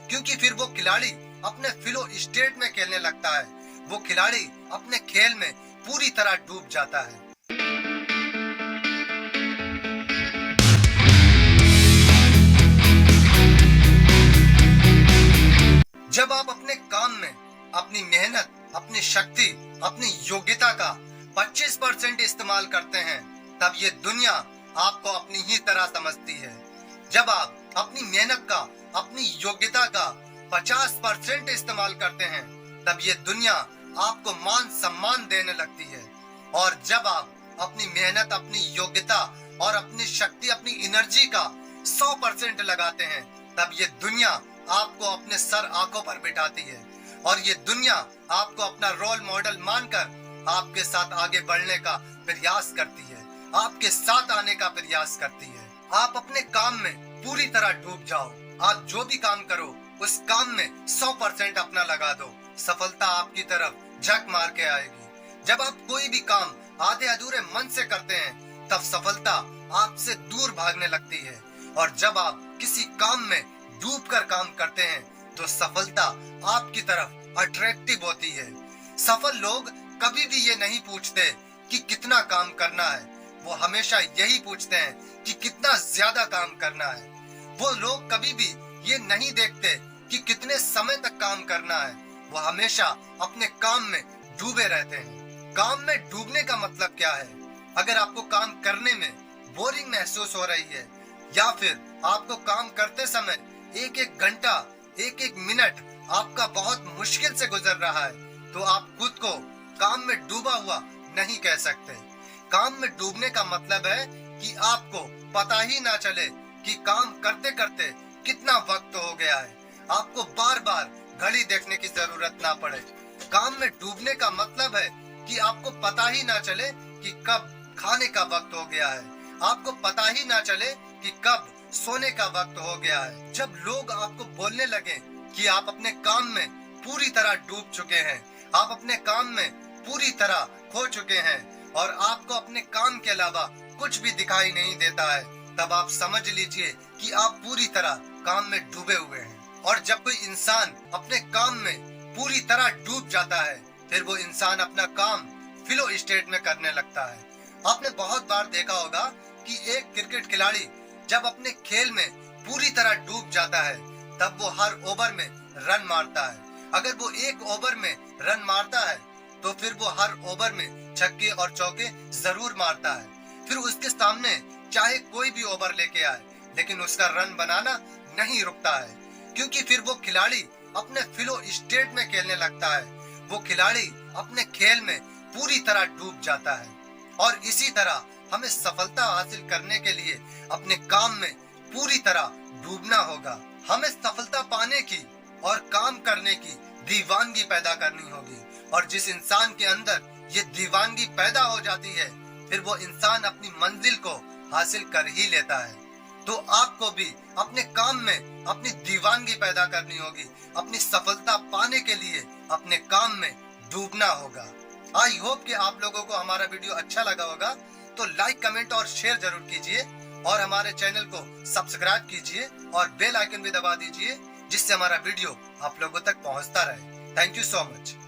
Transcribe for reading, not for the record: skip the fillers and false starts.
क्योंकि फिर वो खिलाड़ी अपने फ्लो स्टेट में खेलने लगता है। वो खिलाड़ी अपने खेल में पूरी तरह डूब जाता है। जब आप अपने काम में अपनी मेहनत, अपनी शक्ति, अपनी योग्यता का 25% इस्तेमाल करते हैं, तब ये दुनिया आपको अपनी ही तरह समझती है। जब आप अपनी मेहनत का, अपनी योग्यता का 50% इस्तेमाल करते हैं, तब ये दुनिया आपको मान सम्मान देने लगती है। और जब आप अपनी मेहनत, अपनी योग्यता और अपनी शक्ति, अपनी एनर्जी का 100% लगाते हैं, तब ये दुनिया आपको अपने सर आंखों पर बिठाती है और ये दुनिया आपको अपना रोल मॉडल मानकर आपके साथ आगे बढ़ने का प्रयास करती है, आपके साथ आने का प्रयास करती है। आप अपने काम में पूरी तरह डूब जाओ। आप जो भी काम करो उस काम में 100% अपना लगा दो। सफलता आपकी तरफ झक मार के आएगी। जब आप कोई भी काम आधे अधूरे मन से करते हैं, तब सफलता आपसे दूर भागने लगती है। और जब आप किसी काम में डूब कर काम करते हैं, तो सफलता आपकी तरफ अट्रैक्टिव होती है। सफल लोग कभी भी ये नहीं पूछते कि कितना काम करना है, वो हमेशा यही पूछते हैं कि कितना ज्यादा काम करना है। वो लोग कभी भी ये नहीं देखते कि कितने समय तक काम करना है, वो हमेशा अपने काम में डूबे रहते हैं। काम में डूबने का मतलब क्या है? अगर आपको काम करने में बोरिंग महसूस हो रही है या फिर आपको काम करते समय एक एक घंटा, एक एक मिनट आपका बहुत मुश्किल से गुजर रहा है, तो आप खुद को काम में डूबा हुआ नहीं कह सकते। काम में डूबने का मतलब है कि आपको पता ही ना चले कि काम करते करते कितना वक्त हो गया है। आपको बार बार घड़ी देखने की जरूरत ना पड़े। काम में डूबने का मतलब है कि आपको पता ही ना चले कि कब खाने का वक्त हो गया है। आपको पता ही ना चले कि कब सोने का वक्त हो गया है। जब लोग आपको बोलने लगे कि आप अपने काम में पूरी तरह डूब चुके हैं, आप अपने काम में पूरी तरह खो चुके हैं और आपको अपने काम के अलावा कुछ भी दिखाई नहीं देता है, तब आप समझ लीजिए कि आप पूरी तरह काम में डूबे हुए हैं। और जब कोई इंसान अपने काम में पूरी तरह डूब जाता है, फिर वो इंसान अपना काम फ्लो स्टेट में करने लगता है। आपने बहुत बार देखा होगा कि एक क्रिकेट खिलाड़ी जब अपने खेल में पूरी तरह डूब जाता है, तब वो हर ओवर में रन मारता है। अगर वो एक ओवर में रन मारता है, तो फिर वो हर ओवर में छक्के और चौके जरूर मारता है। फिर उसके सामने चाहे कोई भी ओवर लेके आए, लेकिन उसका रन बनाना नहीं रुकता है, क्योंकि फिर वो खिलाड़ी अपने फ्लो स्टेट में खेलने लगता है। वो खिलाड़ी अपने खेल में पूरी तरह डूब जाता है। और इसी तरह हमें सफलता हासिल करने के लिए अपने काम में पूरी तरह डूबना होगा। हमें सफलता पाने की और काम करने की दीवानगी पैदा करनी होगी। और जिस इंसान के अंदर ये दीवानगी पैदा हो जाती है, फिर वो इंसान अपनी मंजिल को हासिल कर ही लेता है। तो आपको भी अपने काम में अपनी दीवानगी पैदा करनी होगी। अपनी सफलता पाने के लिए अपने काम में डूबना होगा। आई होप कि आप लोगों को हमारा वीडियो अच्छा लगा होगा, तो लाइक, कमेंट और शेयर जरूर कीजिए और हमारे चैनल को सब्सक्राइब कीजिए और बेल आइकन भी दबा दीजिए, जिससे हमारा वीडियो आप लोगों तक पहुंचता रहे। Thank you so much.